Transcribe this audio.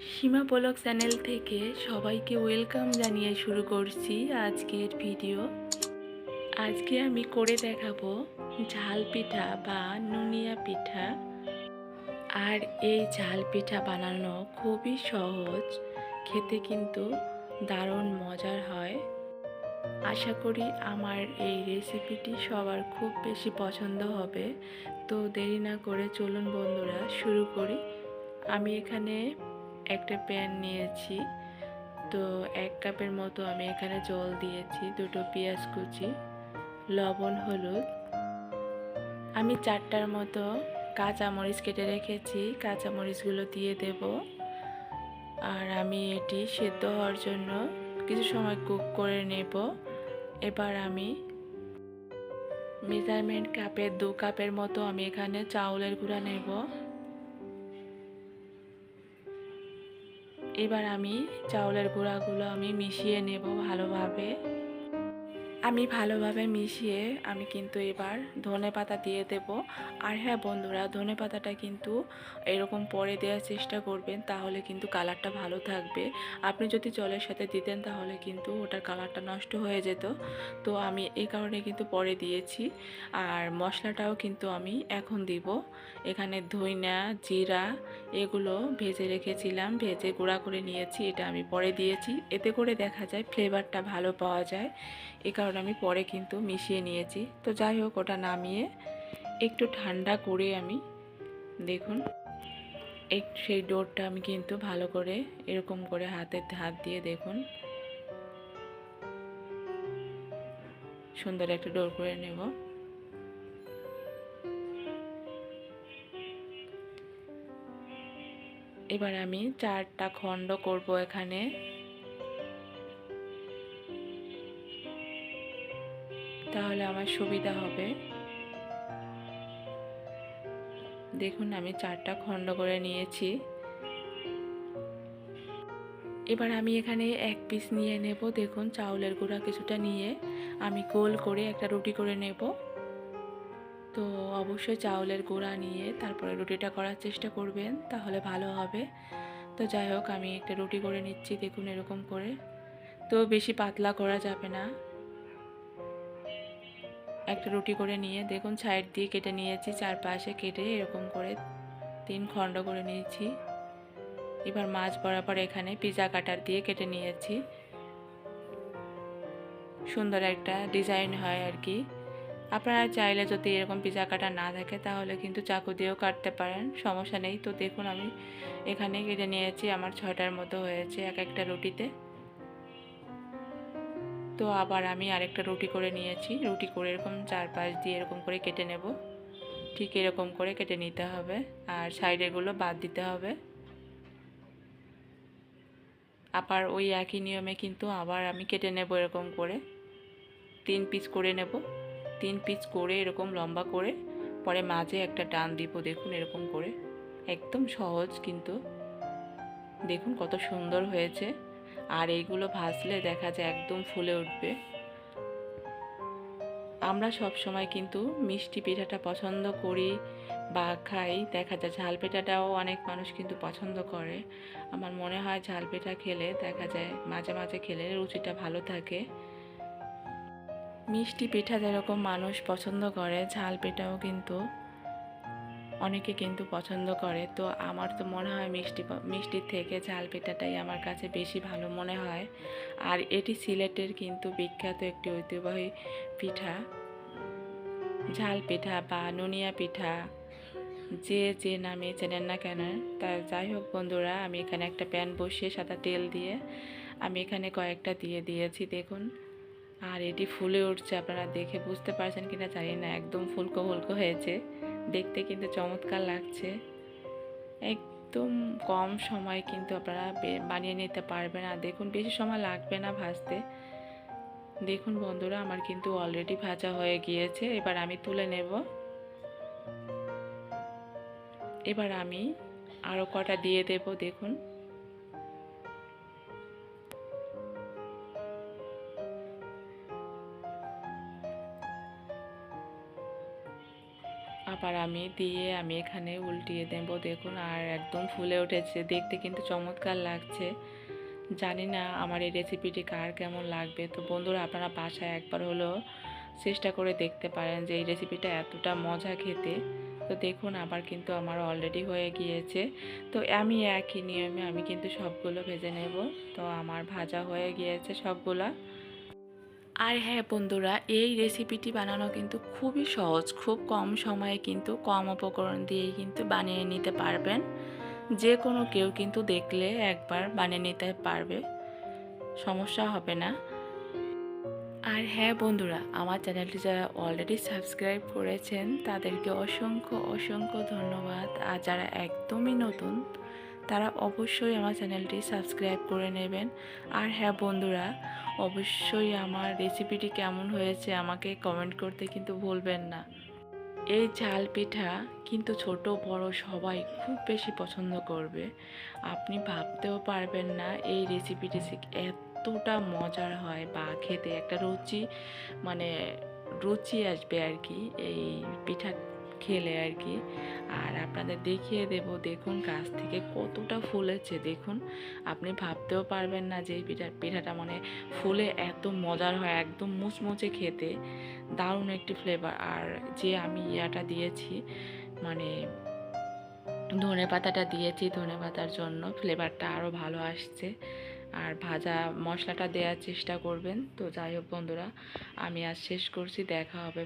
সীমা পলক channel থেকে সবাইকে welcome জানিয়ে শুরু করছি আজকের ভিডিও। আজকে আমি করে দেখাবো ঝাল পিঠা বা নুনিয়া পিঠা। আর এই ঝাল পিঠা বানানো খুবই সহজ, খেতে কিন্তু দারুণ মজার হয়। আশা করি আমার এই রেসিপিটি সবার খুব বেশি পছন্দ হবে। তো দেরি না করে চলুন বন্ধুরা শুরু করি। আমি এখানে একটা প্যান নিয়েছি, তো 1 কাপের মতো আমি এখানে জল দিয়েছি, 2টো পেঁয়াজ কুচি, লবণ, হলুদ। আমি 4টার মতো কাঁচামরিচ কেটে রেখেছি, কাঁচামরিচগুলো দিয়ে দেব। আর আমি এটি সেদ্ধ হওয়ার জন্য কিছু সময় কুক করে নেব। এবার আমি মেজারমেন্ট কাপে 2 কাপের মতো আমি এখানে চাউলের গুঁড়া নেব। এবার আমি চাউলের গুঁড়াগুলো আমি মিশিয়ে নেব ভালোভাবে। আমি ভালোভাবে মিশিয়ে আমি কিন্তু এবার ধনেপাতা দিয়ে দেব। আর হ্যাঁ বন্ধুরা, ধনেপাতাটা কিন্তু এরকম পরে দেওয়ার চেষ্টা করবেন, তাহলে কিন্তু কালারটা ভালো থাকবে। আপনি যদি জলের সাথে দিতেন তাহলে কিন্তু ওটার কালারটা নষ্ট হয়ে যেত। তো আমি এই কারণে কিন্তু পরে দিয়েছি। আর মশলাটাও কিন্তু আমি এখন দিব। এখানে ধইনা, জিরা এগুলো ভেজে রেখেছিলাম, ভেজে গুঁড়া করে নিয়েছি, এটা আমি পরে দিয়েছি। এতে করে দেখা যায় ফ্লেভারটা ভালো পাওয়া যায়, এ কারণে আমি পরে কিন্তু মিশিয়ে নিয়েছি। তো যাই হোক, ওটা নামিয়ে একটু ঠান্ডা করে আমি দেখুন সেই ডোরটা আমি কিন্তু ভালো করে এরকম করে হাত দিয়ে দেখুন সুন্দর একটা ডোর করে নেব। এবার আমি 4টা খণ্ড করব এখানে। তাহলে আমার সুবিধা হবে। দেখুন আমি 4টা খণ্ড করে নিয়েছি। এবার আমি এখানে 1 পিস নিয়ে নেব। দেখুন চাউলের গুঁড়া কিছুটা নিয়ে আমি গোল করে একটা রুটি করে নেব। তো অবশ্যই চাউলের গুঁড়া নিয়ে তারপরে রুটিটা করার চেষ্টা করবেন, তাহলে ভালো হবে। তো যাই হোক, আমি একটা রুটি করে নিচ্ছি দেখুন এরকম করে। তো বেশি পাতলা করা যাবে না। একটা রুটি করে নিয়ে দেখুন সাইড দিয়ে কেটে নিয়েছি, চারপাশে কেটে এরকম করে 3 খণ্ড করে নিয়েছি। এবার মাছ বরাবর এখানে পিজা কাটার দিয়ে কেটে নিয়েছি। সুন্দর একটা ডিজাইন হয় আর কি। আপনারা চাইলে যদি এরকম পিজা কাটা না থাকে তাহলে কিন্তু চাকু দিয়েও কাটতে পারেন, সমস্যা নেই। তো দেখুন আমি এখানে কেটে নিয়েছি, আমার 6টার মতো হয়েছে এক একটা রুটিতে। তো আবার আমি আরেকটা রুটি করে নিয়েছি, রুটি করে এরকম চারপাশ দিয়ে এরকম করে কেটে নেব। ঠিক এরকম করে কেটে নিতে হবে, আর সাইডেরগুলো বাদ দিতে হবে। আবার ওই একই নিয়মে কিন্তু আবার আমি কেটে নেব এরকম করে 3 পিস করে নেব। 3 পিস করে এরকম লম্বা করে পরে মাঝে একটা টান দিব। দেখুন এরকম করে, একদম সহজ কিন্তু দেখুন কত সুন্দর হয়েছে। আর এইগুলো ভাজলে দেখা যায় একদম ফুলে উঠবে। আমরা সব সময় কিন্তু মিষ্টি পিঠাটা পছন্দ করি বা খাই, দেখা যায় ঝাল পিঠাটাও অনেক মানুষ কিন্তু পছন্দ করে। আমার মনে হয় ঝাল পিঠা খেলে দেখা যায় মাঝে মাঝে খেলে রুচিটা ভালো থাকে। মিষ্টি পিঠা যেরকম মানুষ পছন্দ করে, ঝাল পিঠাও কিন্তু অনেকে কিন্তু পছন্দ করে। তো আমার তো মনে হয় মিষ্টির থেকে ঝাল পিঠাটাই আমার কাছে বেশি ভালো মনে হয়। আর এটি সিলেটের কিন্তু বিখ্যাত একটি ঐতিহ্যবাহী পিঠা, ঝাল পিঠা বা নুনিয়া পিঠা, যে নামে চেনেন না কেন। তা যাই হোক বন্ধুরা, আমি এখানে একটা প্যান বসিয়ে সাদা তেল দিয়ে আমি এখানে কয়েকটা দিয়ে দিয়েছি দেখুন। আর এটি ফুলে উঠছে, আপনারা দেখে বুঝতে পারছেন কিনা জানি না, একদম ফুলকো ফুলকো হয়েছে, দেখতে কিন্তু চমৎকার লাগছে। একদম কম সময় কিন্তু আপনারা বানিয়ে নিতে পারবেন। আর দেখুন বেশি সময় লাগবে না ভাজতে। দেখুন বন্ধুরা, আমার কিন্তু অলরেডি ভাজা হয়ে গিয়েছে। এবার আমি তুলে নেব। এবার আমি আরও কটা দিয়ে দেব দেখুন। আবার আমি দিয়ে আমি এখানে উল্টিয়ে দেব দেখুন, আর একদম ফুলে উঠেছে, দেখতে কিন্তু চমৎকার লাগছে। জানি না আমার এই রেসিপিটি কার কেমন লাগবে। তো বন্ধুরা, আপনারা বাসায় একবার হলেও চেষ্টা করে দেখতে পারেন যে এই রেসিপিটা এতটা মজা খেতে। তো দেখুন আবার কিন্তু আমার অলরেডি হয়ে গিয়েছে। তো আমি একই নিয়মে আমি কিন্তু সবগুলো ভেজে নেব। তো আমার ভাজা হয়ে গিয়েছে সবগুলা। আর হ্যাঁ বন্ধুরা, এই রেসিপিটি বানানো কিন্তু খুবই সহজ, খুব কম সময়ে কিন্তু কম উপকরণ দিয়েই কিন্তু বানিয়ে নিতে পারবেন। যে কোনো কেউ কিন্তু দেখলে একবার বানিয়ে নিতে পারবে, সমস্যা হবে না। আর হ্যাঁ বন্ধুরা, আমার চ্যানেলটি যারা অলরেডি সাবস্ক্রাইব করেছেন তাদেরকে অসংখ্য অসংখ্য ধন্যবাদ। আর যারা একদমই নতুন তারা অবশ্যই আমার চ্যানেলটি সাবস্ক্রাইব করে নেবেন। আর হ্যাঁ বন্ধুরা, অবশ্যই আমার রেসিপিটি কেমন হয়েছে আমাকে কমেন্ট করতে কিন্তু ভুলবেন না। এই ঝাল পিঠা কিন্তু ছোট বড় সবাই খুব বেশি পছন্দ করবে। আপনি ভাবতেও পারবেন না এই রেসিপিটি এতটা মজার হয়, বা খেতে একটা মানে রুচি আসবে আর কি এই পিঠা খেলে আর কি। আর আপনাদের দেখিয়ে দেব, দেখুন গাছ থেকে কতটা ফুলেছে দেখুন। আপনি ভাবতেও পারবেন না যে এই পিঠাটা মানে ফুলে এত মজার হয়, একদম মুচমুচে খেতে, দারুণ একটি ফ্লেভার। আর যে আমি ইয়াটা দিয়েছি মানে ধনে পাতাটা দিয়েছি, ধনে পাতার জন্য ফ্লেভারটা আরও ভালো আসছে। আর ভাজা মশলাটা দেওয়ার চেষ্টা করবেন। তো যাই হোক বন্ধুরা, আমি আজ শেষ করছি, দেখা হবে